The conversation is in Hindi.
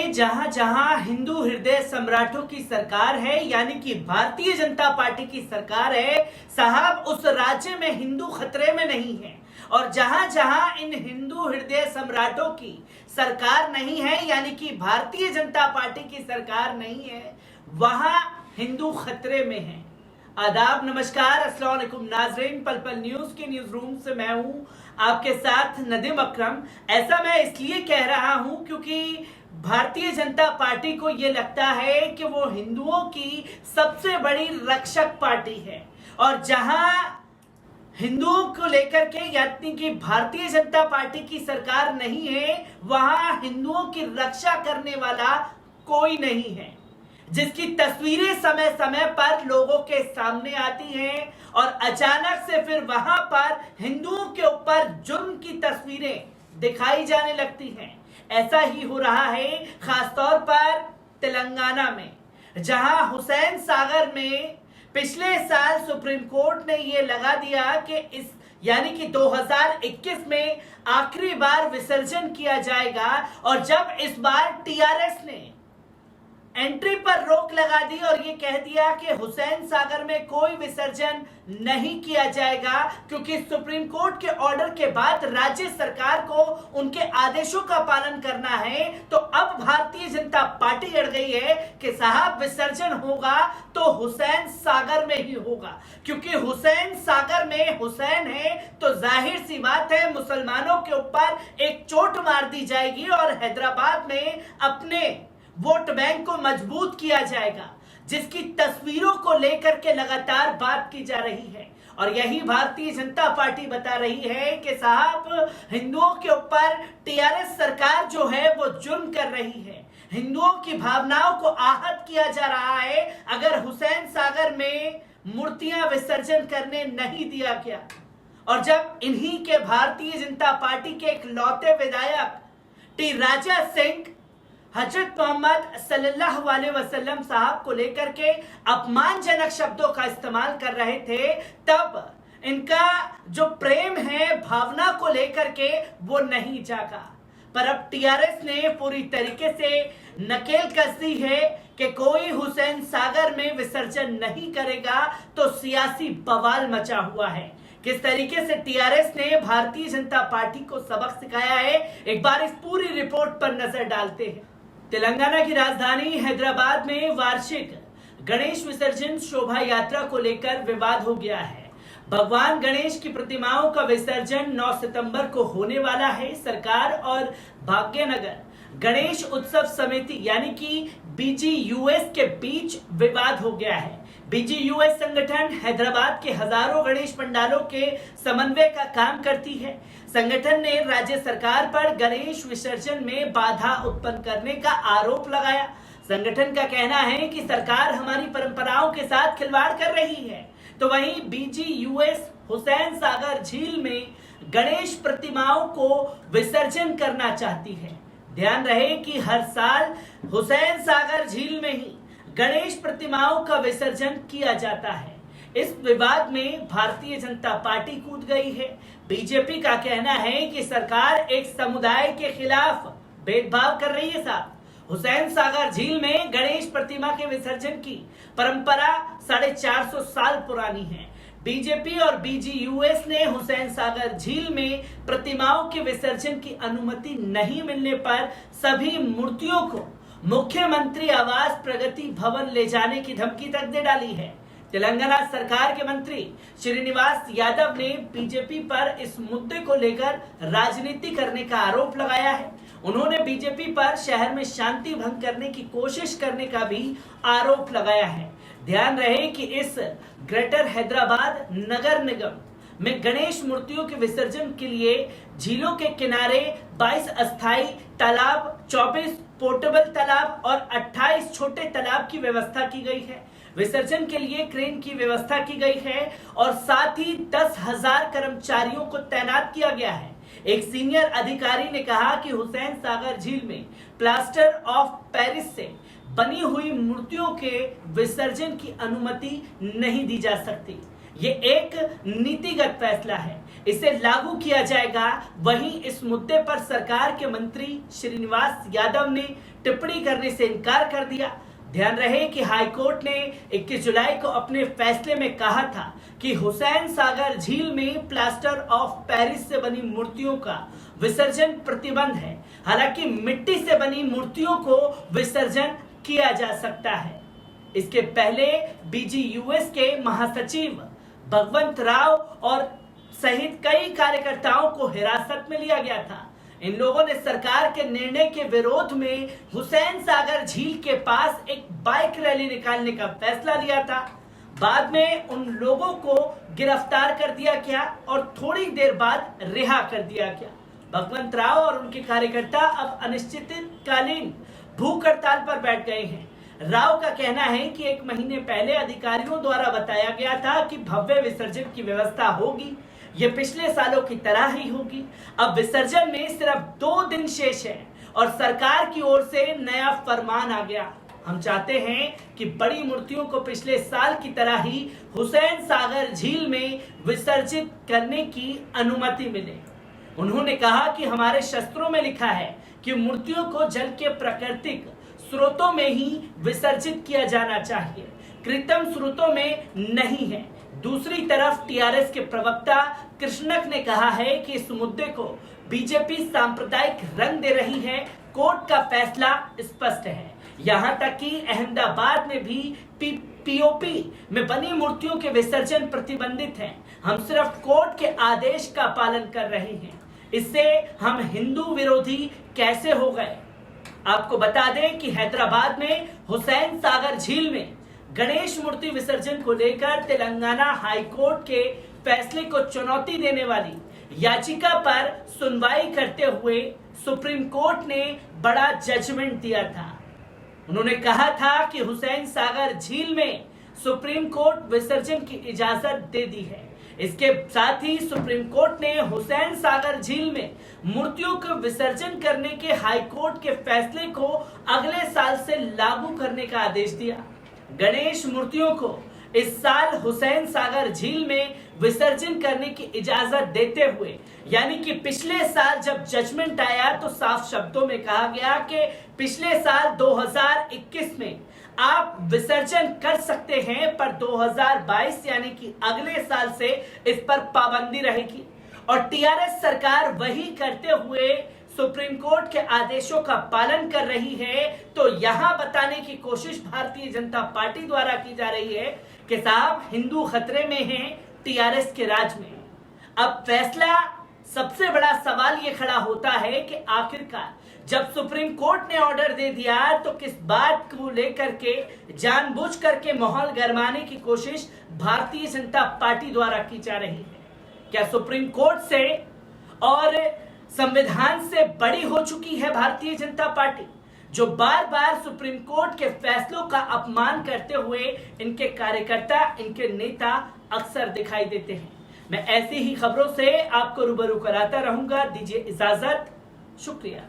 में जहां जहां हिंदू हृदय सम्राटों की सरकार है, यानी कि भारतीय जनता पार्टी की सरकार है साहब, उस राज्य में हिंदू खतरे में नहीं है। और जहां जहां इन हिंदू हृदय सम्राटों की सरकार नहीं है, यानी कि भारतीय जनता पार्टी की सरकार नहीं है, वहां हिंदू खतरे में है। आदाब, नमस्कार, अस्सलाम वालेकुम नाजरीन। पल पल न्यूज के न्यूज रूम से मैं हूं आपके साथ नदीम अकरम। ऐसा मैं इसलिए कह रहा हूं क्योंकि भारतीय जनता पार्टी को यह लगता है कि वो हिंदुओं की सबसे बड़ी रक्षक पार्टी है, और जहां हिंदुओं को लेकर के यानी कि भारतीय जनता पार्टी की सरकार नहीं है, वहां हिंदुओं की रक्षा करने वाला कोई नहीं है, जिसकी तस्वीरें समय समय पर लोगों के सामने आती हैं और अचानक से फिर वहां पर हिंदुओं के ऊपर जुर्म की तस्वीरें दिखाई जाने लगती हैं। ऐसा ही हो रहा है खासतौर पर तेलंगाना में, जहां हुसैन सागर में पिछले साल सुप्रीम कोर्ट ने यह लगा दिया कि इस यानी कि 2021 में आखिरी बार विसर्जन किया जाएगा, और जब इस बार टीआरएस ने एंट्री पर रोक लगा दी और ये कह दिया कि हुसैन सागर में कोई विसर्जन नहीं किया जाएगा, क्योंकि सुप्रीम कोर्ट के ऑर्डर के बाद राज्य सरकार को उनके आदेशों का पालन करना है, तो अब भारतीय जनता पार्टी अड़ गई है कि साहब विसर्जन होगा तो हुसैन सागर में ही होगा, क्योंकि हुसैन सागर में हुसैन है तो जाहिर सी बात है मुसलमानों के ऊपर एक चोट मार दी जाएगी और हैदराबाद में अपने वोट बैंक को मजबूत किया जाएगा, जिसकी तस्वीरों को लेकर के लगातार बात की जा रही है। और यही भारतीय जनता पार्टी बता रही है कि साहब हिंदुओं के ऊपर टीआरएस सरकार जो है वो जुर्म कर रही है, हिंदुओं की भावनाओं को आहत किया जा रहा है अगर हुसैन सागर में मूर्तियां विसर्जन करने नहीं दिया गया। और जब इन्हीं के भारतीय जनता पार्टी के एक लौते विधायक टी राजा सिंह हजरत मोहम्मद सल्लल्लाहु अलैहि वसल्लम साहब को लेकर के अपमानजनक शब्दों का इस्तेमाल कर रहे थे, तब इनका जो प्रेम है भावना को लेकर के वो नहीं जागा। पर अब टीआरएस ने पूरी तरीके से नकेल कस दी है कि कोई हुसैन सागर में विसर्जन नहीं करेगा, तो सियासी बवाल मचा हुआ है। किस तरीके से टीआरएस ने भारतीय जनता पार्टी को सबक सिखाया है, एक बार इस पूरी रिपोर्ट पर नजर डालते हैं। तेलंगाना की राजधानी हैदराबाद में वार्षिक गणेश विसर्जन शोभा यात्रा को लेकर विवाद हो गया है। भगवान गणेश की प्रतिमाओं का विसर्जन 9 सितंबर को होने वाला है। सरकार और भाग्यनगर गणेश उत्सव समिति यानी कि बीजीयूएस के बीच विवाद हो गया है। बीजीयूएस संगठन हैदराबाद के हजारों गणेश पंडालों के समन्वय का काम करती है। संगठन ने राज्य सरकार पर गणेश विसर्जन में बाधा उत्पन्न करने का आरोप लगाया। संगठन का कहना है कि सरकार हमारी परंपराओं के साथ खिलवाड़ कर रही है, तो वहीं बीजीयूएस हुसैन सागर झील में गणेश प्रतिमाओं को विसर्जन करना चाहती है। ध्यान रहे कि हर साल हुसैन सागर झील में ही गणेश प्रतिमाओं का विसर्जन किया जाता है। इस विवाद में भारतीय जनता पार्टी कूद गई है। बीजेपी का कहना है कि सरकार एक समुदाय के खिलाफ भेदभाव कर रही है। साहब, हुसैन सागर झील में गणेश प्रतिमा के विसर्जन की परंपरा 450 साल पुरानी है। बीजेपी और बीजीयूएस ने हुसैन सागर झील में प्रतिमाओं के विसर्जन की अनुमति नहीं मिलने पर सभी मूर्तियों को मुख्यमंत्री आवास प्रगति भवन ले जाने की धमकी तक दे डाली है। तेलंगाना सरकार के मंत्री श्रीनिवास यादव ने बीजेपी पर इस मुद्दे को लेकर राजनीति करने का आरोप लगाया है। उन्होंने बीजेपी पर शहर में शांति भंग करने की कोशिश करने का भी आरोप लगाया है। ध्यान रहे कि इस ग्रेटर हैदराबाद नगर निगम में गणेश मूर्तियों के विसर्जन के लिए झीलों के किनारे 22 अस्थायी तालाब, 24 पोर्टेबल तालाब और 28 छोटे तालाब की व्यवस्था की गई है। विसर्जन के लिए क्रेन की व्यवस्था की गई है और साथ ही 10,000 कर्मचारियों को तैनात किया गया है। एक सीनियर अधिकारी ने कहा कि हुसैन सागर झील में प्लास्टर ऑफ पेरिस से बनी हुई मूर्तियों के विसर्जन की अनुमति नहीं दी जा सकती। ये एक नीतिगत फैसला है। इसे लागू किया जाएगा। वहीं इस मुद्दे पर सरकार के मंत्री श्रीनिवास यादव ने टिप्पणी करने से इनकार कर दिया। ध्यान रहे कि हाईकोर्ट ने 21 जुलाई को अपने फैसले में कहा था कि हुसैन सागर झील में प्लास्टर ऑफ पेरिस से बनी मूर्तियों का विसर्जन प्रतिबंध है। हालांकि मिट्टी से बनी मूर्तियों को विसर्जन किया जा सकता है। इसके पहले बीजीयूएस के महासचिव भगवंत राव और सहित कई कार्यकर्ताओं को हिरासत में लिया गया था। इन लोगों ने सरकार के निर्णय के विरोध में हुसैन सागर झील के पास एक बाइक रैली निकालने का फैसला लिया था। बाद में उन लोगों को गिरफ्तार कर दिया गया और थोड़ी देर बाद रिहा कर दिया गया। भगवंत राव और उनके कार्यकर्ता अब अनिश्चितकालीन भूख हड़ताल पर बैठ गए हैं। राव का कहना है कि 1 महीने पहले अधिकारियों द्वारा बताया गया था कि भव्य विसर्जन की व्यवस्था होगी, ये पिछले सालों की तरह ही होगी। अब विसर्जन में सिर्फ 2 दिन शेष है और सरकार की ओर से नया फरमान आ गया। हम चाहते हैं कि बड़ी मूर्तियों को पिछले साल की तरह ही हुसैन सागर झील में विसर्जित करने की अनुमति मिले। उन्होंने कहा कि हमारे शास्त्रों में लिखा है कि मूर्तियों को जल के प्राकृतिक स्रोतों में ही विसर्जित किया जाना चाहिए, कृत्रिम स्रोतों में नहीं है। दूसरी तरफ टीआरएस के प्रवक्ता कृष्णक ने कहा है कि इस मुद्दे को बीजेपी सांप्रदायिक रंग दे रही है। कोर्ट का फैसला स्पष्ट है। यहां तक कि अहमदाबाद में भी पीओपी में बनी मूर्तियों के विसर्जन प्रतिबंधित है। हम सिर्फ कोर्ट के आदेश का पालन कर रहे हैं। इससे हम हिंदू विरोधी कैसे हो गए? आपको बता दें कि हैदराबाद में हुसैन सागर झील में गणेश मूर्ति विसर्जन को लेकर तेलंगाना हाईकोर्ट के फैसले को चुनौती देने वाली याचिका पर सुनवाई करते हुए सुप्रीम कोर्ट ने बड़ा जजमेंट दिया था। उन्होंने कहा था कि हुसैन सागर झील में सुप्रीम कोर्ट विसर्जन की इजाजत दे दी है। इसके साथ ही सुप्रीम कोर्ट ने हुसैन सागर झील में मूर्तियों को विसर्जन करने के हाईकोर्ट के फैसले को अगले साल से लागू करने का आदेश दिया। गणेश मूर्तियों को इस साल हुसैन सागर झील में विसर्जन करने की इजाजत देते हुए, यानी कि पिछले साल जब जजमेंट आया तो साफ शब्दों में कहा गया कि पिछले साल 2021 में आप विसर्जन कर सकते हैं, पर 2022 यानी कि अगले साल से इस पर पाबंदी रहेगी। और टीआरएस सरकार वही करते हुए सुप्रीम कोर्ट के आदेशों का पालन कर रही है। तो यहां बताने की कोशिश भारतीय जनता पार्टी द्वारा की जा रही है कि साहब हिंदू खतरे में हैं टीआरएस के राज में। अब फैसला, सबसे बड़ा सवाल ये खड़ा होता है कि आखिरकार जब सुप्रीम कोर्ट ने ऑर्डर दे दिया तो किस बात को लेकर के जानबूझ करके माहौल गरमाने की कोशिश भारतीय जनता पार्टी द्वारा की जा रही है? क्या सुप्रीम कोर्ट से और संविधान से बड़ी हो चुकी है भारतीय जनता पार्टी, जो बार बार सुप्रीम कोर्ट के फैसलों का अपमान करते हुए इनके कार्यकर्ता, इनके नेता अक्सर दिखाई देते हैं। मैं ऐसी ही खबरों से आपको रूबरू कराता रहूंगा। दीजिए इजाजत, शुक्रिया।